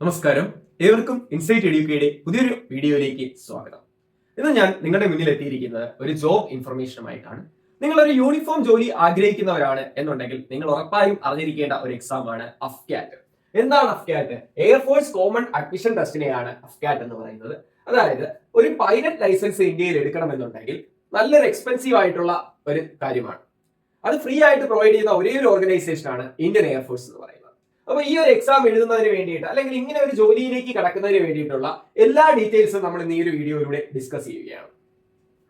നമസ്കാരം, ഏവർക്കും ഇൻസൈറ്റ് എഡ്യൂക്കയുടെ പുതിയൊരു വീഡിയോയിലേക്ക് സ്വാഗതം. ഇന്ന് ഞാൻ നിങ്ങളുടെ മുന്നിൽ എത്തിയിരിക്കുന്നത് ഒരു ജോബ് ഇൻഫർമേഷനുമായിട്ടാണ്. നിങ്ങൾ ഒരു യൂണിഫോം ജോലി ആഗ്രഹിക്കുന്നവരാണ് എന്നുണ്ടെങ്കിൽ നിങ്ങൾ ഉറപ്പായും അറിഞ്ഞിരിക്കേണ്ട ഒരു എക്സാം ആണ് അഫ്കാറ്റ്. എന്താണ് അഫ്കാറ്റ്? എയർഫോഴ്സ് കോമൺ അഡ്മിഷൻ ടെസ്റ്റിനെയാണ് അഫ്കാറ്റ് എന്ന് പറയുന്നത്. അതായത് ഒരു പൈലറ്റ് ലൈസൻസ് ഇന്ത്യയിൽ എടുക്കണമെന്നുണ്ടെങ്കിൽ നല്ലൊരു എക്സ്പെൻസീവ് ആയിട്ടുള്ള ഒരു കാര്യമാണ്. അത് ഫ്രീ ആയിട്ട് പ്രൊവൈഡ് ചെയ്യുന്ന ഒരേ ഒരു ഓർഗനൈസേഷൻ ആണ് ഇന്ത്യൻ എയർഫോഴ്സ് എന്ന് പറയുന്നത്. അപ്പൊ ഈ ഒരു എക്സാം എഴുതുന്നതിന് വേണ്ടിയിട്ട് അല്ലെങ്കിൽ ഇങ്ങനെ ഒരു ജോലിയിലേക്ക് കടക്കുന്നതിന് വേണ്ടിയിട്ടുള്ള എല്ലാ ഡീറ്റെയിൽസും നമ്മൾ ഇന്ന് ഈ ഒരു വീഡിയോയിലൂടെ ഡിസ്കസ് ചെയ്യുകയാണ്.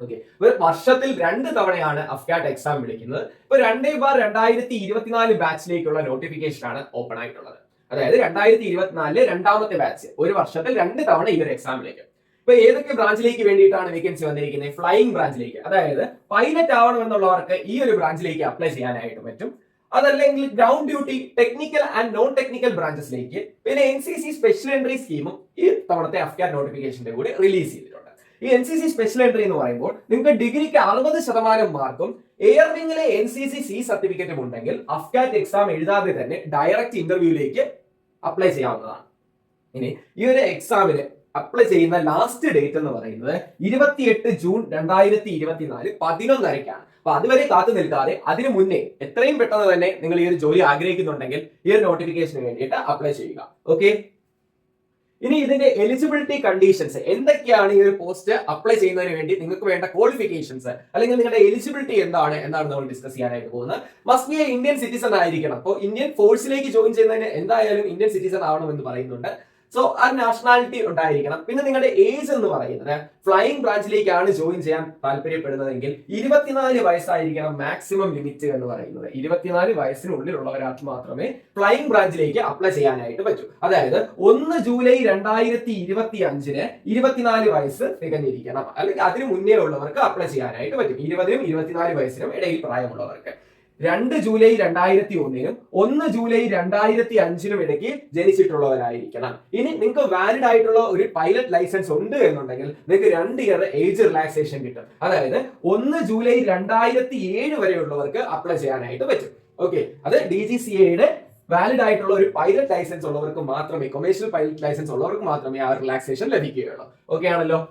ഓക്കെ, വർഷത്തിൽ 2 തവണയാണ് അഫ്കാറ്റ് എക്സാം വിളിക്കുന്നത്. ഇപ്പൊ 2/2024 ബാച്ചിലേക്കുള്ള നോട്ടിഫിക്കേഷൻ ആണ് ഓപ്പൺ ആയിട്ടുള്ളത്. അതായത് 2024 രണ്ടാമത്തെ ബാച്ച് ഒരു വർഷത്തിൽ 2 തവണ ഈ ഒരു എക്സാം വിളിക്കും. ഇപ്പൊ ഏതൊക്കെ ബ്രാഞ്ചിലേക്ക് വേണ്ടിയിട്ടാണ് വേക്കൻസി വന്നിരിക്കുന്നത്? ഫ്ലൈയിങ് ബ്രാഞ്ചിലേക്ക്, അതായത് പൈലറ്റ് ആവണമെന്നുള്ളവർക്ക് ഈ ഒരു ബ്രാഞ്ചിലേക്ക് അപ്ലൈ ചെയ്യാനായിട്ട് പറ്റും. അതല്ലെങ്കിൽ ground duty, technical and non technical ബ്രാഞ്ചസിലേക്ക്, പിന്നെ NCC സ്പെഷ്യൽ എൻട്രി സ്കീമും ഈ തവണത്തെ അഫ്കാറ്റ് നോട്ടിഫിക്കേഷന്റെ കൂടെ റിലീസ് ചെയ്തിട്ടുണ്ട്. ഈ NCC സ്പെഷ്യൽ എൻട്രി എന്ന് പറയുമ്പോൾ നിങ്ങൾക്ക് ഡിഗ്രിക്ക് 60% മാർക്കും എയർ വിങ്ങിലെ NCC C സർട്ടിഫിക്കറ്റും ഉണ്ടെങ്കിൽ അഫ്കാറ്റ് എക്സാം എഴുതാതെ തന്നെ ഡയറക്റ്റ് ഇന്റർവ്യൂയിലേക്ക് അപ്ലൈ ചെയ്യാവുന്നതാണ്. ഇനി ഈ ഒരു എക്സാമിന് അപ്ലൈ ചെയ്യുന്ന ലാസ്റ്റ് ഡേറ്റ് എന്ന് പറയുന്നത് 28 ജൂൺ 2024 11:30-ക്കാണ്. അപ്പൊ അതുവരെ കാത്തു നിൽക്കാതെ അതിനു മുന്നേ എത്രയും പെട്ടെന്ന് തന്നെ നിങ്ങൾ ഈ ഒരു ജോലി ആഗ്രഹിക്കുന്നുണ്ടെങ്കിൽ ഈ ഒരു നോട്ടിഫിക്കേഷന് വേണ്ടിയിട്ട് അപ്ലൈ ചെയ്യുക. ഓക്കെ, ഇനി ഇതിന്റെ എലിജിബിലിറ്റി കണ്ടീഷൻസ് എന്തൊക്കെയാണ്? ഈ ഒരു പോസ്റ്റ് അപ്ലൈ ചെയ്യുന്നതിന് വേണ്ടി നിങ്ങൾക്ക് വേണ്ട ക്വാളിഫിക്കേഷൻസ് അല്ലെങ്കിൽ നിങ്ങളുടെ എലിജിബിലിറ്റി എന്നാണ് നമ്മൾ ഡിസ്കസ് ചെയ്യാനായിട്ട് പോകുന്നത്. Must be A Indian citizen ആയിരിക്കണം. അപ്പോൾ ഇന്ത്യൻ ഫോഴ്സിലേക്ക് ജോയിൻ ചെയ്യുന്നതിന് എന്തായാലും ഇന്ത്യൻ സിറ്റിസൺ ആവണമെന്ന് പറയുന്നുണ്ട്. സോ ആ നാഷണാലിറ്റി ഉണ്ടായിരിക്കണം. പിന്നെ നിങ്ങളുടെ ഏജ് എന്ന് പറയുന്നത് ഫ്ലൈയിങ് ബ്രാഞ്ചിലേക്കാണ് ജോയിൻ ചെയ്യാൻ താല്പര്യപ്പെടുന്നതെങ്കിൽ 24 വയസ്സായിരിക്കണം മാക്സിമം ലിമിറ്റ് എന്ന് പറയുന്നത്. 24 വയസ്സിനുള്ളിലുള്ളവരാൾക്ക് മാത്രമേ ഫ്ലൈയിങ് ബ്രാഞ്ചിലേക്ക് അപ്ലൈ ചെയ്യാനായിട്ട് പറ്റൂ. അതായത് 1 ജൂലൈ 2025 24 വയസ്സ് തികഞ്ഞിരിക്കണം. അല്ലെങ്കിൽ അതിന് മുന്നേ ഉള്ളവർക്ക് അപ്ലൈ ചെയ്യാനായിട്ട് പറ്റും. 20-നും 24 വയസ്സിനും ഇടയിൽ പ്രായമുള്ളവർക്ക്. 2 ജൂലൈ 2001-നും 1 ജൂലൈ 2005-നും ഇടയ്ക്ക് ജനിച്ചിട്ടുള്ളവരായിരിക്കണം. ഇനി നിങ്ങൾക്ക് വാലിഡ് ആയിട്ടുള്ള ഒരു പൈലറ്റ് ലൈസൻസ് ഉണ്ട് എന്നുണ്ടെങ്കിൽ നിങ്ങൾക്ക് 2 ഇയർ ഏജ് റിലാക്സേഷൻ കിട്ടും. അതായത് 1 ജൂലൈ 2007 വരെയുള്ളവർക്ക് അപ്ലൈ ചെയ്യാനായിട്ട് പറ്റും. ഓക്കെ, അത് DGCAയുടെ വാലിഡ് ആയിട്ടുള്ള ഒരു പൈലറ്റ് ലൈസൻസ് ഉള്ളവർക്ക് മാത്രമേ, കൊമേഴ്ഷ്യൽ പൈലറ്റ് ലൈസൻസ് ഉള്ളവർക്ക് മാത്രമേ ആ റിലാക്സേഷൻ ലഭിക്കുകയുള്ളൂ. ഓക്കെ ആണല്ലോ.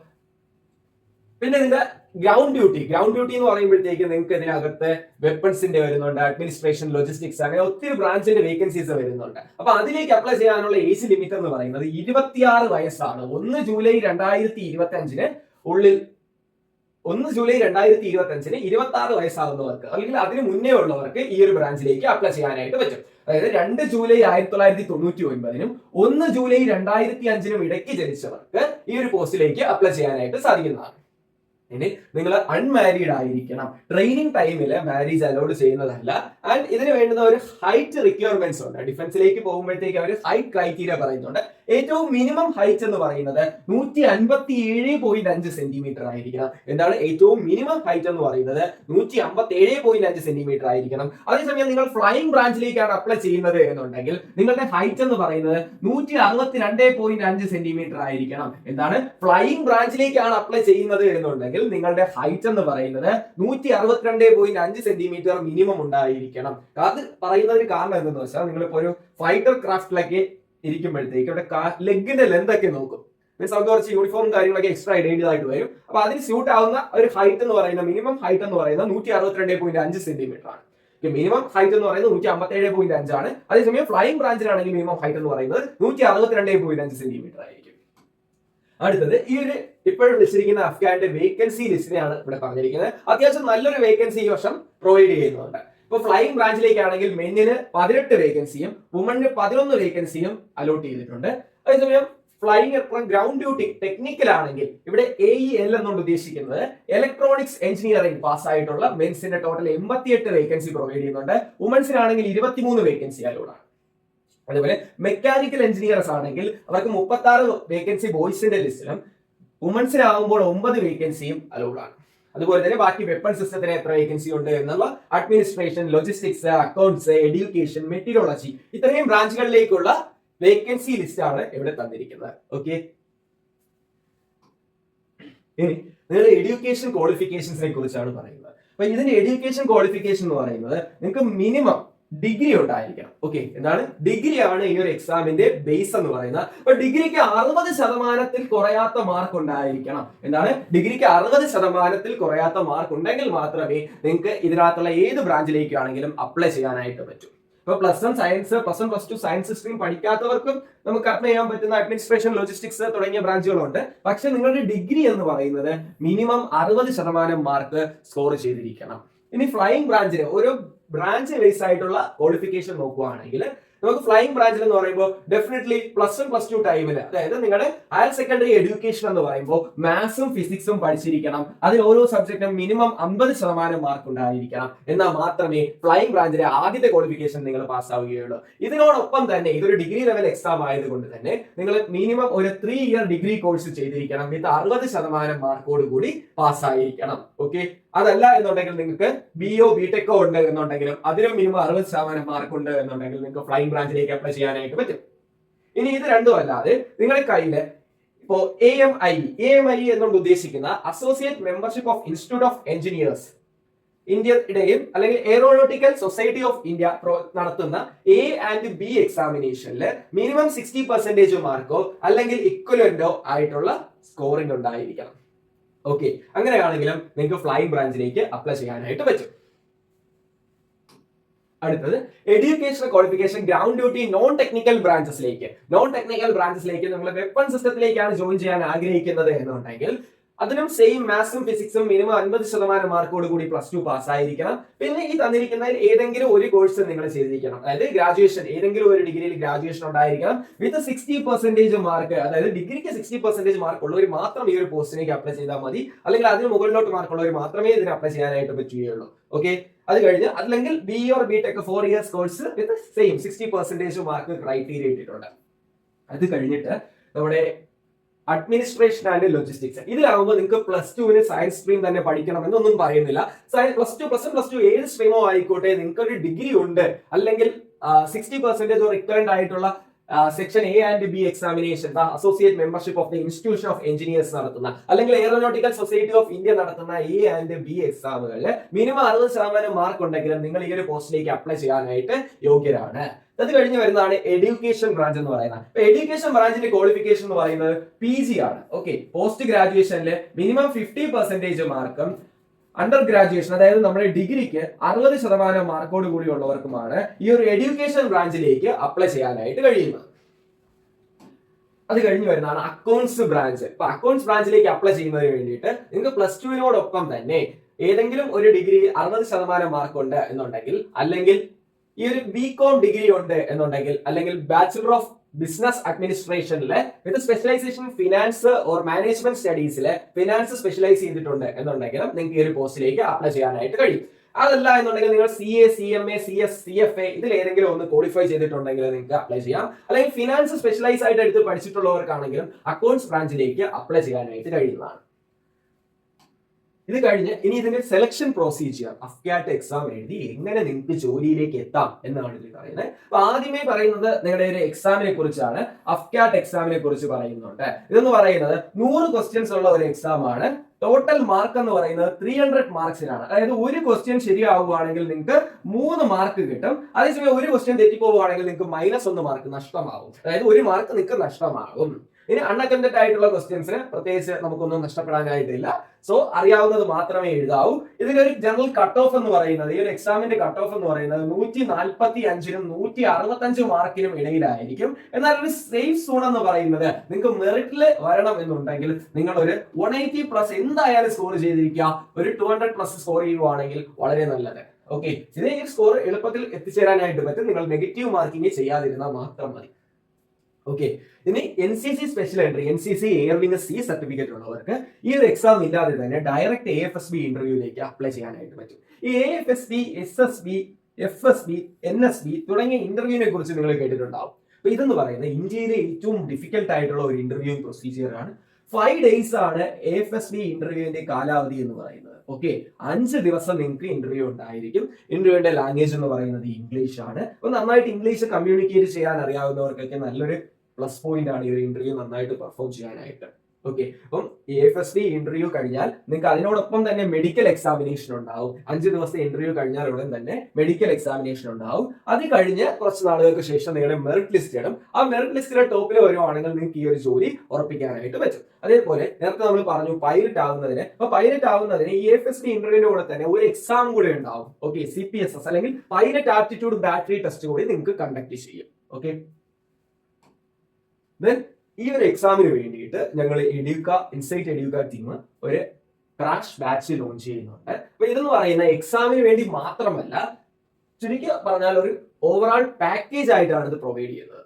പിന്നെ ഇതിന്റെ ഗ്രൗണ്ട് ഡ്യൂട്ടി എന്ന് പറയുമ്പോഴത്തേക്ക് നിങ്ങൾക്ക് ഇതിനകത്ത് വെപ്പൺസിന്റെ വരുന്നുണ്ട്, അഡ്മിനിസ്ട്രേഷൻ, ലോജിസ്റ്റിക്സ്, അങ്ങനെ ഒത്തിരി ബ്രാഞ്ചിന്റെ വേക്കൻസീസ് വരുന്നുണ്ട്. അപ്പൊ അതിലേക്ക് അപ്ലൈ ചെയ്യാനുള്ള ഏജ് ലിമിറ്റ് എന്ന് പറയുന്നത് 26 വയസ്സാണ്. 1 ജൂലൈ 2025-ന് ഉള്ളിൽ 1 ജൂലൈ 2025-ന് 26 വയസ്സാകുന്നവർക്ക് അല്ലെങ്കിൽ അതിന് മുന്നേ ഉള്ളവർക്ക് ഈ ഒരു ബ്രാഞ്ചിലേക്ക് അപ്ലൈ ചെയ്യാനായിട്ട് പറ്റും. അതായത് 2 ജൂലൈ 1999-നും 1 ജൂലൈ 2005-നും ഇടയ്ക്ക് ജനിച്ചവർക്ക് ഈ ഒരു പോസ്റ്റിലേക്ക് അപ്ലൈ ചെയ്യാനായിട്ട് സാധിക്കുന്നതാണ്. ഇനി നിങ്ങൾ അൺമാരീഡ് ആയിരിക്കണം. ട്രെയിനിങ് ടൈമിൽ മാരേജ് അലൗഡ് ചെയ്യുന്നതല്ല. ആൻഡ് ഇതിന് വേണ്ടുന്ന ഒരു ഹൈറ്റ് റിക്വയർമെന്റ്സ് ഉണ്ട്. ഡിഫൻസിലേക്ക് പോകുമ്പോഴത്തേക്ക് അവർ ഹൈറ്റ് ക്രൈറ്റീരിയ പറയുന്നുണ്ട്. ഏറ്റവും മിനിമം ഹൈറ്റ് എന്ന് പറയുന്നത് 157.5 സെന്റിമീറ്റർ ആയിരിക്കണം. എന്താണ് ഏറ്റവും മിനിമം ഹൈറ്റ് എന്ന് പറയുന്നത്? 157.5 സെന്റിമീറ്റർ ആയിരിക്കണം. അതേസമയം നിങ്ങൾ ഫ്ലൈയിങ് ബ്രാഞ്ചിലേക്കാണ് അപ്ലൈ ചെയ്യുന്നത് എന്നുണ്ടെങ്കിൽ നിങ്ങളുടെ ഹൈറ്റ് എന്ന് പറയുന്നത് 162.5 സെന്റിമീറ്റർ ആയിരിക്കണം. എന്താണ് ഫ്ലൈയിങ് ബ്രാഞ്ചിലേക്കാണ് അപ്ലൈ ചെയ്യുന്നത് എന്നുണ്ടെങ്കിൽ നിങ്ങളുടെ ഹൈറ്റ് എന്ന് പറയുന്നത് 162.5 സെന്റിമീറ്റർ മിനിമം ഉണ്ടായിരിക്കണം. അത് പറയുന്നതിന് കാരണം എന്തെന്ന് വെച്ചാൽ നിങ്ങളിപ്പോ ഒരു ഫൈറ്റർ ക്രാഫ്റ്റിലൊക്കെ ഇരിക്കുമ്പോഴത്തേക്ക് ഇവിടെ ലെഗിന്റെ ലെന്ത് ഒക്കെ നോക്കും. മീൻസ് നമുക്ക് കുറച്ച് യൂണിഫോം കാര്യങ്ങളൊക്കെ എക്സ്ട്രാ ഇടേണ്ടതായിട്ട് വരും. അപ്പൊ അതിന് സ്യൂട്ട് ആവുന്ന ഒരു ഹൈറ്റ് എന്ന് പറയുന്നത്, മിനിമം ഹൈറ്റ് എന്ന് പറയുന്നത് 162.5 സെന്റിമീറ്റർ ആണ്. മിനിമം ഹൈറ്റ് എന്ന് പറയുന്നത് 157.5 ആണ്. അതേസമയം ഫ്ലൈയിങ് ബ്രാഞ്ചിലാണെങ്കിൽ മിനിമം ഹൈറ്റ് എന്ന് പറയുന്നത് 162.5 സെന്റിമീറ്റർ ആയിരിക്കും. അടുത്തത് ഈ ഒരു ഇപ്പോഴും വെച്ചിരിക്കുന്ന അഫ്ഗാന്റെ വേക്കൻസി ലിസ്റ്റിനെയാണ് ഇവിടെ പറഞ്ഞിരിക്കുന്നത്. അത്യാവശ്യം നല്ലൊരു വേക്കൻസി ഈ വർഷം പ്രൊവൈഡ് ചെയ്യുന്നുണ്ട്. ഇപ്പൊ ഫ്ലൈയിങ് ബ്രാഞ്ചിലേക്കാണെങ്കിൽ മെന്നിന് 18 വേക്കൻസിയും വുമണിന് 11 വേക്കൻസിയും അലോട്ട് ചെയ്തിട്ടുണ്ട്. അതേസമയം ഫ്ലൈയിങ് ഗ്രൗണ്ട് ഡ്യൂട്ടി ടെക്നിക്കൽ ആണെങ്കിൽ ഇവിടെ AEL എന്നുകൊണ്ട് ഉദ്ദേശിക്കുന്നത് ഇലക്ട്രോണിക്സ് എഞ്ചിനീയറിംഗ് പാസ്സായിട്ടുള്ള മെൻസിന്റെ ടോട്ടൽ 88 വേക്കൻസി പ്രൊവൈഡ് ചെയ്യുന്നുണ്ട്. വുമൻസിനാണെങ്കിൽ 23 വേക്കൻസി അലോട്ടാണ്. അതുപോലെ മെക്കാനിക്കൽ എഞ്ചിനീയേഴ്സ് ആണെങ്കിൽ അവർക്ക് 36 വേക്കൻസി ബോയ്സിന്റെ ലിസ്റ്റിലും വുമൻസിനാകുമ്പോൾ 9 വേക്കൻസിയും അലൗഡാണ്. അതുപോലെ തന്നെ ബാക്കി വെപ്പൺ സിസ്റ്റത്തിന് എത്ര വേക്കൻസി ഉണ്ട് എന്നുള്ള administration, logistics, accounts, education, meteorology ഇത്രയും ബ്രാഞ്ചുകളിലേക്കുള്ള വേക്കൻസി ലിസ്റ്റ് ആണ് ഇവിടെ തന്നിരിക്കുന്നത്. ഓക്കെ, ഇനി നിങ്ങളുടെ എഡ്യൂക്കേഷൻ ക്വാളിഫിക്കേഷൻസിനെ കുറിച്ചാണ് പറയുന്നത്. അപ്പൊ ഇതിന്റെ എഡ്യൂക്കേഷൻ ക്വാളിഫിക്കേഷൻ എന്ന് പറയുന്നത് നിങ്ങൾക്ക് മിനിമം ഡിഗ്രി ഉണ്ടായിരിക്കണം. ഓക്കെ, എന്താണ് ഡിഗ്രിയാണ് ഈ ഒരു എക്സാമിന്റെ ബേസ് എന്ന് പറയുന്നത്. അപ്പൊ ഡിഗ്രിക്ക് 60% കുറയാത്ത മാർക്ക് ഉണ്ടായിരിക്കണം. എന്താണ് ഡിഗ്രിക്ക് 60% കുറയാത്ത മാർക്ക് ഉണ്ടെങ്കിൽ മാത്രമേ നിങ്ങൾക്ക് ഇതിനകത്തുള്ള ഏത് ബ്രാഞ്ചിലേക്കാണെങ്കിലും അപ്ലൈ ചെയ്യാനായിട്ട് പറ്റൂ. ഇപ്പൊ +1 സയൻസ്, +1 +2 സയൻസ് സ്ട്രീം പഠിക്കാത്തവർക്കും നമുക്ക് അപ്ലൈ ചെയ്യാൻ പറ്റുന്ന അഡ്മിനിസ്ട്രേഷൻ, ലോജിസ്റ്റിക്സ് തുടങ്ങിയ ബ്രാഞ്ചുകളുണ്ട്. പക്ഷെ നിങ്ങളുടെ ഡിഗ്രി എന്ന് പറയുന്നത് മിനിമം 60% മാർക്ക് സ്കോർ ചെയ്തിരിക്കണം. ഇനി ഫ്ലൈയിങ് ബ്രാഞ്ചിന് ഒരു ബ്രാഞ്ച് ബേസ് ആയിട്ടുള്ള ക്വാളിഫിക്കേഷൻ നോക്കുകയാണെങ്കിൽ നമുക്ക് ഫ്ലൈയിങ് ബ്രാഞ്ചിൽ എന്ന് പറയുമ്പോൾ ഡെഫിനറ്റ്ലി +1 +2 ടൈമിൽ, അതായത് നിങ്ങളുടെ ഹയർ സെക്കൻഡറി എഡ്യൂക്കേഷൻ എന്ന് പറയുമ്പോൾ മാത്സും ഫിസിക്സും പഠിച്ചിരിക്കണം. അതിൽ ഓരോ സബ്ജക്റ്റും മിനിമം 50% മാർക്ക് ഉണ്ടായിരിക്കണം. എന്നാൽ മാത്രമേ ഫ്ലൈയിങ് ബ്രാഞ്ചിലെ ആദ്യത്തെ ക്വാളിഫിക്കേഷൻ നിങ്ങൾ പാസ്സാവുകയുള്ളൂ. ഇതിനോടൊപ്പം തന്നെ ഇതൊരു ഡിഗ്രി ലെവൽ എക്സാം ആയതുകൊണ്ട് തന്നെ നിങ്ങൾ മിനിമം ഒരു 3 ഇയർ ഡിഗ്രി കോഴ്സ് ചെയ്തിരിക്കണം. ഇത് 60% മാർക്കോട് കൂടി പാസ്സായിരിക്കണം. ഓക്കെ, അതല്ല എന്നുണ്ടെങ്കിൽ നിങ്ങൾക്ക് BO BTechോ ഉണ്ട് എന്നുണ്ടെങ്കിലും അതിനും മിനിമം 60% മാർക്ക് ഉണ്ട് എന്നുണ്ടെങ്കിൽ നിങ്ങൾക്ക് ഫ്ലൈയിങ് ബ്രാഞ്ചിലേക്ക് അപ്ലൈ ചെയ്യാനായിട്ട് പറ്റും. ഇനി ഇത് രണ്ടും അല്ലാതെ നിങ്ങളുടെ കയ്യിൽ ഇപ്പോ AMI എന്നുകൊണ്ട് ഉദ്ദേശിക്കുന്ന associate membership of institute of engineers ഇന്ത്യയുടെയും അല്ലെങ്കിൽ എയറോനോട്ടിക്കൽ സൊസൈറ്റി ഓഫ് ഇന്ത്യ നടത്തുന്ന A and B എക്സാമിനേഷനിൽ മിനിമം 60% മാർക്കോ അല്ലെങ്കിൽ ഇക്വലന്റോ ആയിട്ടുള്ള സ്കോറിംഗ് ഉണ്ടായിരിക്കണം. ഓക്കെ, അങ്ങനെയാണെങ്കിലും നിങ്ങൾക്ക് ഫ്ലൈയിങ് ബ്രാഞ്ചിലേക്ക് അപ്ലൈ ചെയ്യാനായിട്ട് പറ്റും. അടുത്തത് education qualification ground duty non technical ബ്രാഞ്ചസിലേക്ക് നിങ്ങൾ വെപ്പൺ സിസ്റ്റത്തിലേക്കാണ് ജോയിൻ ചെയ്യാൻ ആഗ്രഹിക്കുന്നത് എന്നുണ്ടെങ്കിൽ അതിനും സെയിം മാത്സും ഫിസിക്സും മിനിമം 50% മാർക്കോട് കൂടി +2 പാസ്സായിരിക്കണം. പിന്നെ ഈ തന്നിരിക്കുന്നതിൽ ഏതെങ്കിലും ഒരു കോഴ്സ് നിങ്ങൾ ചെയ്തിരിക്കണം. അതായത് ഗ്രാജുവേഷൻ, ഏതെങ്കിലും ഒരു ഡിഗ്രിയിൽ ഗ്രാജുവേഷൻ ഉണ്ടായിരിക്കണം വിത്ത് 60% മാർക്ക്. അതായത് ഡിഗ്രിക്ക് 60% മാർക്ക് ഉള്ളവർ മാത്രം ഈ ഒരു പോസ്റ്റിലേക്ക് അപ്ലൈ ചെയ്താൽ മതി. അല്ലെങ്കിൽ അതിന് മുകളിലോട്ട് മാർക്ക് ഉള്ളവർ മാത്രമേ ഇതിന് അപ്ലൈ ചെയ്യാനായിട്ട് പറ്റുകയുള്ളൂ. ഓക്കെ, അത് കഴിഞ്ഞ് അല്ലെങ്കിൽ BE or BTech 4 years course with same 60% mark criteria ഇട്ടിട്ടുണ്ട്. അത് കഴിഞ്ഞിട്ട് നമ്മുടെ അഡ്മിനിസ്ട്രേഷൻ ആൻഡ് ലോജിസ്റ്റിക്സ്, ഇതിലാകുമ്പോൾ നിങ്ങൾക്ക് +2 സയൻസ് സ്ട്രീം തന്നെ പഠിക്കണം എന്നൊന്നും പറയുന്നില്ല. +2 +1 +2 ഏത് സ്ട്രീമോ ആയിക്കോട്ടെ, നിങ്ങൾക്ക് ഒരു ഡിഗ്രി ഉണ്ട് അല്ലെങ്കിൽ 60% റിക്വയർഡ് ആയിട്ടുള്ള section A and B examination associate membership of the institution of engineers നടത്തുന്ന അല്ലെങ്കിൽ എയറോനോട്ടിക്കൽ സൊസൈറ്റി ഓഫ് ഇന്ത്യ നടത്തുന്ന A and B എക്സാമുകളിൽ മിനിമം 60% മാർക്ക് ഉണ്ടെങ്കിലും നിങ്ങൾ ഈ ഒരു പോസ്റ്റിലേക്ക് അപ്ലൈ ചെയ്യാനായിട്ട് യോഗ്യരാണ്. അത് കഴിഞ്ഞ് വരുന്നതാണ് എഡ്യൂക്കേഷൻ ബ്രാഞ്ച് എന്ന് പറയുന്നത്. എഡ്യൂക്കേഷൻ ബ്രാഞ്ചിന്റെ ക്വാളിഫിക്കേഷൻ എന്ന് പറയുന്നത് PG ആണ്. ഓക്കെ, പോസ്റ്റ് ഗ്രാജുവേഷനിൽ മിനിമം 50% മാർക്കും അണ്ടർ ഗ്രാജുവേഷൻ അതായത് നമ്മുടെ ഡിഗ്രിക്ക് 60% മാർക്കോട് കൂടി ഉള്ളവർക്കുമാണ് ഈ ഒരു എഡ്യൂക്കേഷൻ ബ്രാഞ്ചിലേക്ക് അപ്ലൈ ചെയ്യാനായിട്ട് കഴിയുന്നത്. അത് കഴിഞ്ഞ് വരുന്നതാണ് അക്കൗണ്ട്സ് ബ്രാഞ്ച്. ഇപ്പൊ അക്കൗണ്ട്സ് ബ്രാഞ്ചിലേക്ക് അപ്ലൈ ചെയ്യുന്നതിന് വേണ്ടിയിട്ട് നിങ്ങൾക്ക് +2 തന്നെ ഏതെങ്കിലും ഒരു ഡിഗ്രി 60% മാർക്ക് ഉണ്ട് എന്നുണ്ടെങ്കിൽ, അല്ലെങ്കിൽ ഈ ഒരു BCom ഡിഗ്രി ഉണ്ട് എന്നുണ്ടെങ്കിൽ, അല്ലെങ്കിൽ ബാച്ചുലർ ഓഫ് ബിസിനസ് അഡ്മിനിസ്ട്രേഷനിലെ with specialisation finance or management സ്റ്റഡീസിലെ ഫിനാൻസ് സ്പെഷ്യലൈസ് ചെയ്തിട്ടുണ്ട് എന്നുണ്ടെങ്കിലും നിങ്ങൾക്ക് ഈ ഒരു പോസ്റ്റിലേക്ക് അപ്ലൈ ചെയ്യാനായിട്ട് കഴിയും. അതല്ല എന്നുണ്ടെങ്കിൽ നിങ്ങൾ CA CMA CS CFA ഇതിൽ ഏതെങ്കിലും ഒന്ന് ക്വാളിഫൈ ചെയ്തിട്ടുണ്ടെങ്കിൽ നിങ്ങൾക്ക് അപ്ലൈ ചെയ്യാം. അല്ലെങ്കിൽ ഫിനാൻസ് സ്പെഷ്യലൈസ് ആയിട്ട് എടുത്ത് പഠിച്ചിട്ടുള്ളവർക്കാണെങ്കിലും അക്കൗണ്ട്സ് ബ്രാഞ്ചിലേക്ക് അപ്ലൈ ചെയ്യാനായിട്ട് കഴിയുന്നതാണ്. ഇത് കഴിഞ്ഞ് ഇനി ഇതിന്റെ സെലക്ഷൻ പ്രൊസീജിയർ, അഫ്കാറ്റ് എക്സാം എഴുതി എങ്ങനെ നിങ്ങൾക്ക് ജോലിയിലേക്ക് എത്താം എന്നാണ് ഇതിൽ പറയുന്നത്. അപ്പൊ ആദ്യമേ പറയുന്നത് നിങ്ങളുടെ ഒരു എക്സാമിനെ കുറിച്ചാണ്. അഫ്കാറ്റ് എക്സാമിനെ കുറിച്ച് പറയുന്നുണ്ട്. ഇതെന്ന് പറയുന്നത് 100 ക്വസ്റ്റ്യൻസ് ഉള്ള ഒരു എക്സാം ആണ്. ടോട്ടൽ മാർക്ക് എന്ന് പറയുന്നത് 300 മാർക്സിനാണ്. അതായത് ഒരു ക്വസ്റ്റ്യൻ ശരിയാവുകയാണെങ്കിൽ നിങ്ങൾക്ക് 3 മാർക്ക് കിട്ടും. അതേസമയം ഒരു ക്വസ്റ്റ്യൻ തെറ്റിപ്പോവുകയാണെങ്കിൽ നിങ്ങൾക്ക് -1 മാർക്ക് നഷ്ടമാകും. അതായത് 1 മാർക്ക് നിങ്ങൾക്ക് നഷ്ടമാകും. ഇനി അൺഅറ്റൻഡഡ് ആയിട്ടുള്ള ക്വസ്റ്റ്യൻസിന് പ്രത്യേകിച്ച് നമുക്കൊന്നും നഷ്ടപ്പെടാനായിട്ടില്ല. സോ അറിയാവുന്നത് മാത്രമേ എഴുതാവൂ. ഇതിനൊരു ജനറൽ കട്ട് ഓഫ് എന്ന് പറയുന്നത്, ഈ ഒരു എക്സാമിന്റെ കട്ട് ഓഫ് എന്ന് പറയുന്നത് 145-നും 165 മാർക്കിനും ഇടയിലായിരിക്കും. എന്നാൽ ഒരു സേഫ് സോൺ എന്ന് പറയുന്നത് നിങ്ങൾക്ക് മെറിറ്റിൽ വരണം എന്നുണ്ടെങ്കിൽ നിങ്ങൾ ഒരു 180+ എന്തായാലും സ്കോർ ചെയ്തിരിക്കുക. ഒരു 200+ സ്കോർ ചെയ്യുവാണെങ്കിൽ വളരെ നല്ലത്. ഓക്കെ, ഇതിന് ഈ സ്കോർ എളുപ്പത്തിൽ എത്തിച്ചേരാനായിട്ട് പറ്റും. നിങ്ങൾ നെഗറ്റീവ് മാർക്കിംഗ് ചെയ്യാതിരുന്നാൽ മാത്രം മതി. ഓക്കെ, ഇനി NCC special entry, NCC air wing C certificate ഉള്ളവർക്ക് ഈ ഒരു എക്സാം ഇല്ലാതെ തന്നെ ഡയറക്റ്റ് AFSB ഇന്റർവ്യൂയിലേക്ക് അപ്ലൈ ചെയ്യാനായിട്ട് പറ്റും. ഈ AFSB SSB FSB NSB തുടങ്ങിയ ഇന്റർവ്യൂവിനെ കുറിച്ച് നിങ്ങൾ കേട്ടിട്ടുണ്ടാവും. അപ്പൊ ഇതെന്ന് പറയുന്നത് ഇന്ത്യയിലെ ഏറ്റവും ഡിഫിക്കൽട്ട് ആയിട്ടുള്ള ഒരു ഇന്റർവ്യൂ പ്രൊസീജിയർ ആണ്. 5 days ആണ് AFSB ഇന്റർവ്യൂവിന്റെ കാലാവധി എന്ന് പറയുന്നത്. ഓക്കെ, 5 ദിവസം നിങ്ങൾക്ക് ഇന്റർവ്യൂ ഉണ്ടായിരിക്കും. ഇന്റർവ്യൂവിന്റെ ലാംഗ്വേജ് എന്ന് പറയുന്നത് ഇംഗ്ലീഷ് ആണ്. അപ്പൊ നന്നായിട്ട് ഇംഗ്ലീഷ് കമ്മ്യൂണിക്കേറ്റ് ചെയ്യാൻ അറിയാവുന്നവർക്കൊക്കെ നല്ലൊരു പ്ലസ് പോയിന്റ് ആണ് ഈ ഒരു ഇന്റർവ്യൂ നന്നായിട്ട് പെർഫോം ചെയ്യാനായിട്ട്. ഓക്കെ, അപ്പം AFSD ഇന്റർവ്യൂ കഴിഞ്ഞാൽ നിങ്ങൾക്ക് അതിനോടൊപ്പം തന്നെ മെഡിക്കൽ എക്സാമിനേഷൻ ഉണ്ടാവും. 5 ദിവസത്തെ ഇന്റർവ്യൂ കഴിഞ്ഞാൽ ഉടൻ തന്നെ മെഡിക്കൽ എക്സാമിനേഷൻ ഉണ്ടാവും. അത് കഴിഞ്ഞ് കുറച്ച് നാളുകൾക്ക് ശേഷം നിങ്ങളുടെ മെറിറ്റ് ലിസ്റ്റ് ഇടും. ആ മെറിറ്റ് ലിസ്റ്റിലെ ടോപ്പിൽ വരുവാണെങ്കിൽ നിങ്ങൾക്ക് ഈ ഒരു ജോലി ഉറപ്പിക്കാനായിട്ട് പറ്റും. അതേപോലെ നേരത്തെ നമ്മൾ പറഞ്ഞു പൈലറ്റ് ആവുന്നതിന്, അപ്പൊ പൈലറ്റ് ആവുന്നതിന് ഈ AFSD ഇന്റർവ്യൂവിന്റെ കൂടെ തന്നെ ഒരു എക്സാം കൂടെ ഉണ്ടാവും. ഓക്കെ, CPSS അല്ലെങ്കിൽ പൈലറ്റ് ആപ്റ്റിറ്റ്യൂഡ് ബാറ്ററി ടെസ്റ്റ് കൂടി നിങ്ങൾക്ക് കണ്ടക്ട് ചെയ്യും. ഓക്കെ, ഈ ഒരു എക്സാമിന് വേണ്ടിയിട്ട് ഞങ്ങൾ ഇൻസൈറ്റ് എഡ്യൂക്ക ടീം ഒരു ക്രാഷ് ബാച്ച് ലോഞ്ച് ചെയ്യുന്നുണ്ട്. അപ്പൊ ഇതെന്ന് പറയുന്ന എക്സാമിന് വേണ്ടി മാത്രമല്ല, ചുരുക്കി പറഞ്ഞാൽ ഒരു ഓവറോൾ പാക്കേജ് ആയിട്ടാണ് ഇത് പ്രൊവൈഡ് ചെയ്യുന്നത്.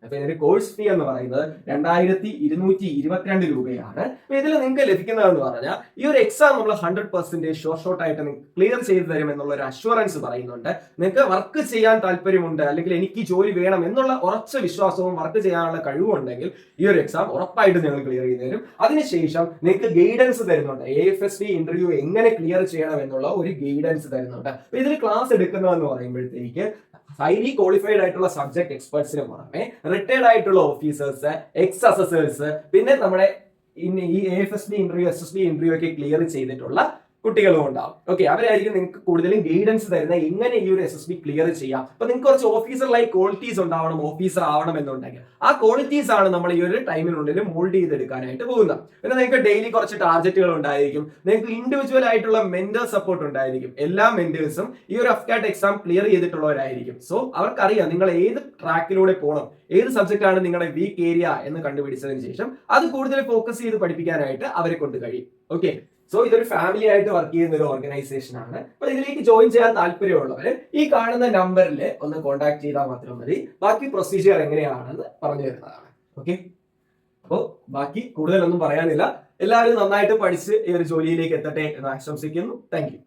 അപ്പൊ ഇതിന്റെ കോഴ്സ് ഫീ എന്ന് പറയുന്നത് 2222 രൂപയാണ്. അപ്പൊ ഇതിൽ നിങ്ങൾക്ക് ലഭിക്കുന്നതെന്ന് പറഞ്ഞാൽ ഈ ഒരു എക്സാം നമ്മൾ 100% ഷോർട്ട് ആയിട്ട് ക്ലിയർ ചെയ്ത് തരും എന്നുള്ള ഒരു അഷ്വറൻസ് പറയുന്നുണ്ട്. നിങ്ങൾക്ക് വർക്ക് ചെയ്യാൻ താല്പര്യമുണ്ട്, അല്ലെങ്കിൽ എനിക്ക് ജോലി വേണം എന്നുള്ള ഉറച്ച വിശ്വാസവും വർക്ക് ചെയ്യാനുള്ള കഴിവും ഉണ്ടെങ്കിൽ ഈ ഒരു എക്സാം ഉറപ്പായിട്ട് ഞങ്ങൾ ക്ലിയർ ചെയ്ത് തരും. അതിനുശേഷം നിങ്ങൾക്ക് ഗൈഡൻസ് തരുന്നുണ്ട്. AFSD ഇന്റർവ്യൂ എങ്ങനെ ക്ലിയർ ചെയ്യണം എന്നുള്ള ഒരു ഗൈഡൻസ് തരുന്നുണ്ട്. അപ്പൊ ഇതിൽ ക്ലാസ് എടുക്കുന്നതെന്ന് പറയുമ്പോഴത്തേക്ക് ഹൈലി ക്വാളിഫൈഡ് ആയിട്ടുള്ള സബ്ജക്ട് എക്സ്പെർട്സിന് പുറമെ റിട്ടയർഡ് ആയിട്ടുള്ള ഓഫീസേഴ്സ്, എക്സ് അസസേഴ്സ്, പിന്നെ നമ്മുടെ ഈ AFSD ഇന്റർവ്യൂ, SSD ഇന്റർവ്യൂ ഒക്കെ ക്ലിയർ ചെയ്തിട്ടുള്ള കുട്ടികളും ഉണ്ടാവും. ഓക്കെ, അവരായിരിക്കും നിങ്ങൾക്ക് കൂടുതലും ഗൈഡൻസ് തരുന്നത് എങ്ങനെ ഈ ഒരു SSD ക്ലിയർ ചെയ്യാം. അപ്പൊ നിങ്ങൾക്ക് കുറച്ച് ഓഫീസർ ലൈക്ക് ക്വാളിറ്റീസ് ഉണ്ടാവണം, ഓഫീസർ ആവണം എന്നുണ്ടെങ്കിൽ ആ ക്വാളിറ്റീസ് ആണ് നമ്മൾ ഈ ഒരു ടൈമിനുള്ളിൽ മോൾഡ് ചെയ്തെടുക്കാനായിട്ട് പോകുന്നത്. പിന്നെ നിങ്ങൾക്ക് ഡെയിലി കുറച്ച് ടാർഗറ്റുകൾ ഉണ്ടായിരിക്കും. നിങ്ങൾക്ക് ഇൻഡിവിജ്വൽ ആയിട്ടുള്ള മെന്റർ സപ്പോർട്ട് ഉണ്ടായിരിക്കും. എല്ലാ മെന്റേഴ്സും ഈ ഒരു അഫ്കാറ്റ് എക്സാം ക്ലിയർ ചെയ്തിട്ടുള്ളവരായിരിക്കും. സോ അവർക്കറിയാം നിങ്ങൾ ഏത് ട്രാക്കിലൂടെ പോകണം, ഏത് സബ്ജക്റ്റ് ആണ് നിങ്ങളുടെ വീക്ക് ഏരിയ എന്ന് കണ്ടുപിടിച്ചതിന് ശേഷം അത് കൂടുതൽ ഫോക്കസ് ചെയ്ത് പഠിപ്പിക്കാനായിട്ട് അവരെ കൊണ്ട് കഴിയും. ഓക്കെ, സോ ഇതൊരു ഫാമിലി ആയിട്ട് വർക്ക് ചെയ്യുന്ന ഒരു ഓർഗനൈസേഷൻ ആണ്. അപ്പൊ ഇതിലേക്ക് ജോയിൻ ചെയ്യാൻ താല്പര്യമുള്ളവര് ഈ കാണുന്ന നമ്പറിൽ ഒന്ന് കോൺടാക്ട് ചെയ്താൽ മാത്രം മതി. ബാക്കി പ്രൊസീജിയർ എങ്ങനെയാണെന്ന് പറഞ്ഞു തരുന്നതാണ്. ഓക്കെ, അപ്പോൾ ബാക്കി കൂടുതലൊന്നും പറയാനില്ല. എല്ലാവരും നന്നായിട്ട് പഠിച്ച് ഈ ഒരു ജോലിയിലേക്ക് എത്തട്ടെ എന്ന് ആശംസിക്കുന്നു. Thank you.